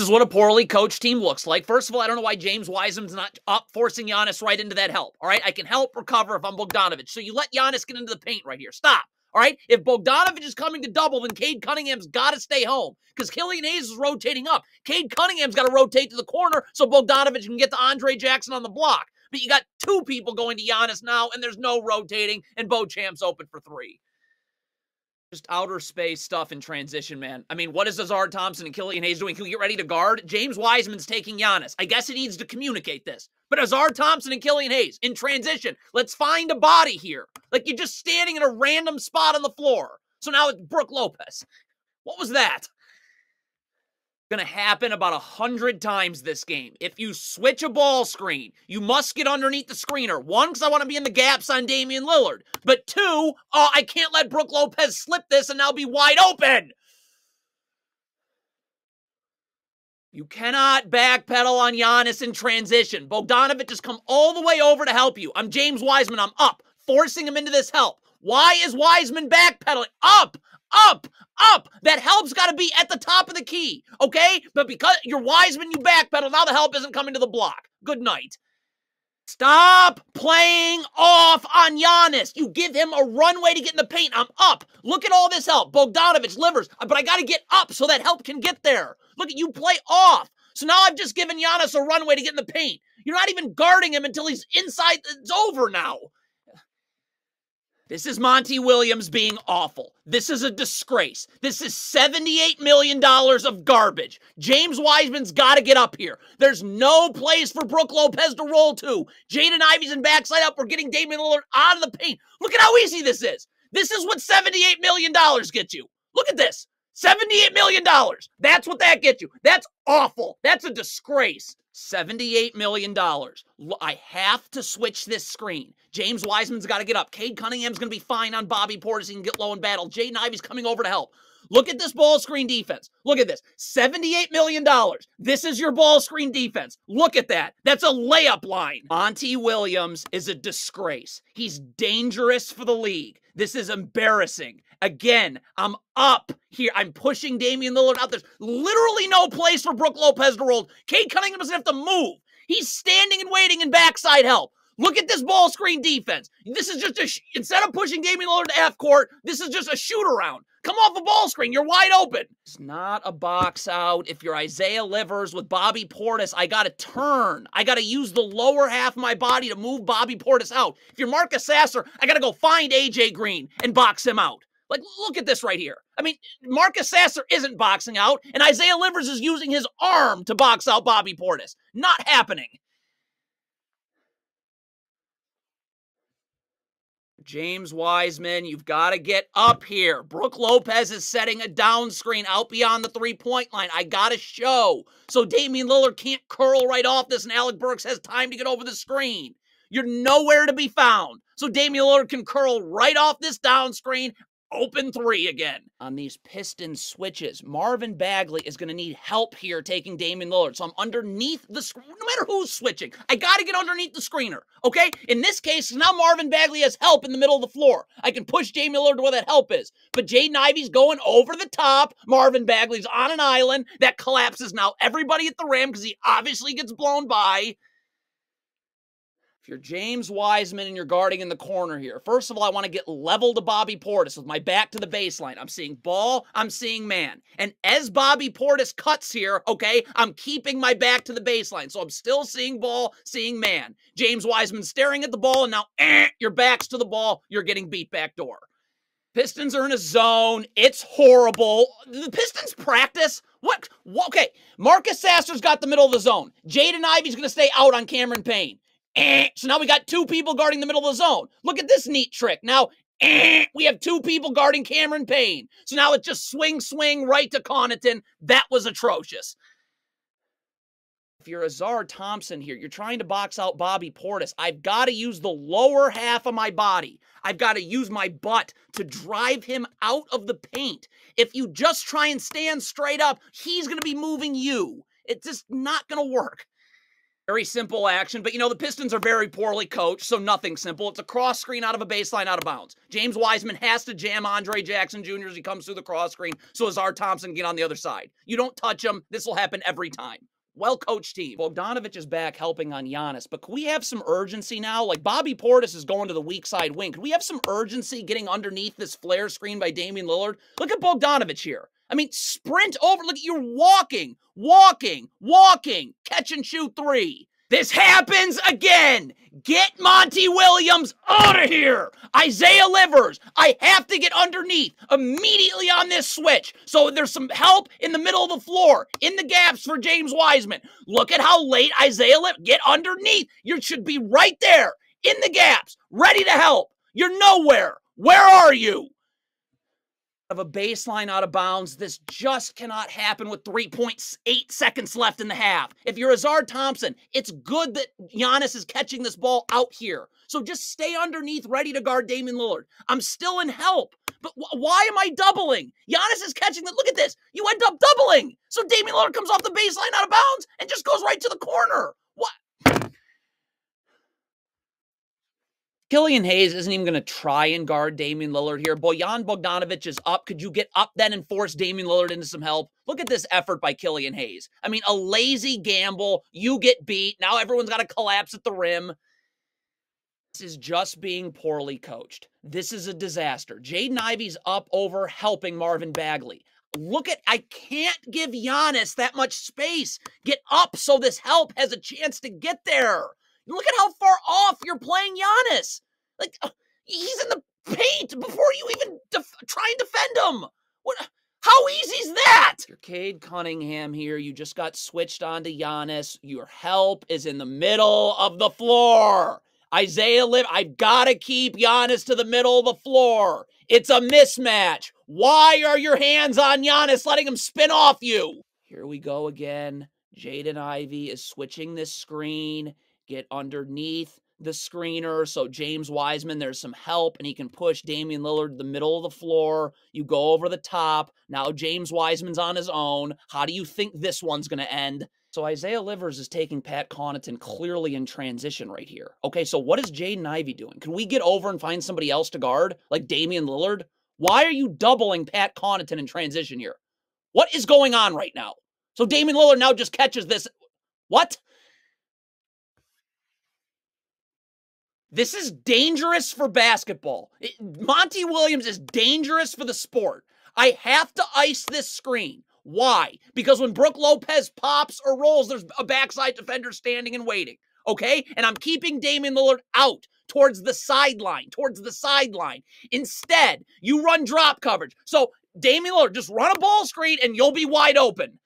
is what a poorly coached team looks like. First of all, I don't know why James Wiseman's not up, forcing Giannis right into that help. All right, I can help recover if I'm Bogdanovic. So you let Giannis get into the paint right here. Stop. All right, if Bogdanovic is coming to double, then Cade Cunningham's got to stay home because Killian Hayes is rotating up. Cade Cunningham's got to rotate to the corner so Bogdanovic can get to Andre Jackson on the block. But you got two people going to Giannis now, and there's no rotating, and Bochamp's open for three. Just outer space stuff in transition, man. I mean, what is Azard Thompson and Killian Hayes doing? Can we get ready to guard? James Wiseman's taking Giannis. I guess he needs to communicate this. But Azard Thompson and Killian Hayes in transition. Let's find a body here. Like you're just standing in a random spot on the floor. So now it's Brook Lopez. What was that? Going to happen about 100 times this game. If you switch a ball screen, you must get underneath the screener. One, because I want to be in the gaps on Damian Lillard. But two, I can't let Brook Lopez slip this and now be wide open. You cannot backpedal on Giannis in transition. Bogdanovic has come all the way over to help you. I'm James Wiseman. I'm up, forcing him into this help. Why is Wiseman backpedaling? Up, up, up. That help's got to be at the top of the key, okay? But because you're Wiseman, you backpedal. Now the help isn't coming to the block. Good night. Stop playing off on Giannis. You give him a runway to get in the paint. I'm up. Look at all this help. Bogdanovic, Livers. But I got to get up so that help can get there. Look at you play off. So now I've just given Giannis a runway to get in the paint. You're not even guarding him until he's inside. It's over now. This is Monty Williams being awful. This is a disgrace. This is $78 million of garbage. James Wiseman's got to get up here. There's no place for Brook Lopez to roll to. Jaden Ivey's in backside up. We're getting Damian Lillard out of the paint. Look at how easy this is. This is what $78 million gets you. Look at this. $78 million. That's what that gets you. That's awful. That's a disgrace. $78 million. I have to switch this screen. James Wiseman's got to get up. Cade Cunningham's going to be fine on Bobby Portis. He can get low and battle. Jaden Ivey's coming over to help. Look at this ball screen defense. Look at this. $78 million. This is your ball screen defense. Look at that. That's a layup line. Monty Williams is a disgrace. He's dangerous for the league. This is embarrassing. Again, I'm up here. I'm pushing Damian Lillard out. There's literally no place for Brook Lopez to roll. Cade Cunningham doesn't have to move. He's standing and waiting in backside help. Look at this ball screen defense. This is just instead of pushing Damian Lillard to half court, this is just a shoot around. Come off a ball screen. You're wide open. It's not a box out. If you're Isaiah Livers with Bobby Portis, I got to turn. I got to use the lower half of my body to move Bobby Portis out. If you're Marcus Sasser, I got to go find AJ Green and box him out. Like, look at this right here. I mean, Marcus Sasser isn't boxing out, and Isaiah Livers is using his arm to box out Bobby Portis. Not happening. James Wiseman, you've got to get up here. Brook Lopez is setting a down screen out beyond the three-point line. I got to show. So Damian Lillard can't curl right off this, and Alec Burks has time to get over the screen. You're nowhere to be found. So Damian Lillard can curl right off this down screen. Open three again. On these Pistons switches, Marvin Bagley is going to need help here taking Damian Lillard. So I'm underneath the screen. No matter who's switching, I got to get underneath the screener, okay? In this case, now Marvin Bagley has help in the middle of the floor. I can push Damian Lillard to where that help is. But Jaden Ivey's going over the top. Marvin Bagley's on an island. That collapses now everybody at the rim because he obviously gets blown by. If you're James Wiseman and you're guarding in the corner here, first of all, I want to get level to Bobby Portis with my back to the baseline. I'm seeing ball, I'm seeing man. And as Bobby Portis cuts here, okay, I'm keeping my back to the baseline. So I'm still seeing ball, seeing man. James Wiseman staring at the ball, and now your back's to the ball. You're getting beat backdoor. Pistons are in a zone. It's horrible. The Pistons practice? What? Okay, Marcus Sasser's got the middle of the zone. Jaden Ivey's going to stay out on Cameron Payne. So now we got two people guarding the middle of the zone. Look at this neat trick. Now, we have two people guarding Cameron Payne. So now it's just swing right to Connaughton. That was atrocious. If you're Azard Thompson here, you're trying to box out Bobby Portis. I've got to use the lower half of my body. I've got to use my butt to drive him out of the paint. If you just try and stand straight up, he's going to be moving you. It's just not going to work. Very simple action, but the Pistons are very poorly coached, so nothing simple. It's a cross screen out of a baseline out of bounds. James Wiseman has to jam Andre Jackson Jr. as he comes through the cross screen, so Azar Thompson can get on the other side. You don't touch him. This will happen every time. Well-coached team. Bogdanovic is back helping on Giannis, but can we have some urgency now? Like, Bobby Portis is going to the weak side wing. Can we have some urgency getting underneath this flare screen by Damian Lillard? Look at Bogdanovic here. I mean, sprint over. Look, you're walking, catch and shoot three. This happens again. Get Monty Williams out of here. Isaiah Livers, I have to get underneath immediately on this switch. So there's some help in the middle of the floor, in the gaps for James Wiseman. Look at how late Isaiah Livers, get underneath. You should be right there in the gaps, ready to help. You're nowhere. Where are you? Of a baseline out of bounds. This just cannot happen with 3.8 seconds left in the half. If you're Azar Thompson, it's good that Giannis is catching this ball out here. So just stay underneath, ready to guard Damian Lillard. I'm still in help, but why am I doubling? Giannis is catching the, look at this. You end up doubling. So Damian Lillard comes off the baseline out of bounds and just goes right to the corner. What? Killian Hayes isn't even going to try and guard Damian Lillard here. Bojan Bogdanovic is up. Could you get up then and force Damian Lillard into some help? Look at this effort by Killian Hayes. I mean, a lazy gamble. You get beat. Now everyone's got to collapse at the rim. This is just being poorly coached. This is a disaster. Jaden Ivey's up over helping Marvin Bagley. Look at, I can't give Giannis that much space. Get up so this help has a chance to get there. Look at how far off you're playing Giannis. Like, he's in the paint before you even try and defend him. What? How easy is that? You're Cade Cunningham here. You just got switched onto Giannis. Your help is in the middle of the floor. Isaiah I've got to keep Giannis to the middle of the floor. It's a mismatch. Why are your hands on Giannis, letting him spin off you? Here we go again. Jaden Ivey is switching this screen. Get underneath the screener. So James Wiseman, there's some help, and he can push Damian Lillard to the middle of the floor. You go over the top. Now James Wiseman's on his own. How do you think this one's going to end? So Isaiah Livers is taking Pat Connaughton clearly in transition right here. Okay, so what is Jaden Ivey doing? Can we get over and find somebody else to guard, like Damian Lillard? Why are you doubling Pat Connaughton in transition here? What is going on right now? So Damian Lillard now just catches this. What? This is dangerous for basketball. Monty Williams is dangerous for the sport. I have to ice this screen. Why? Because when Brook Lopez pops or rolls, there's a backside defender standing and waiting. Okay? And I'm keeping Damian Lillard out towards the sideline, Instead, you run drop coverage. So Damian Lillard, just run a ball screen and you'll be wide open.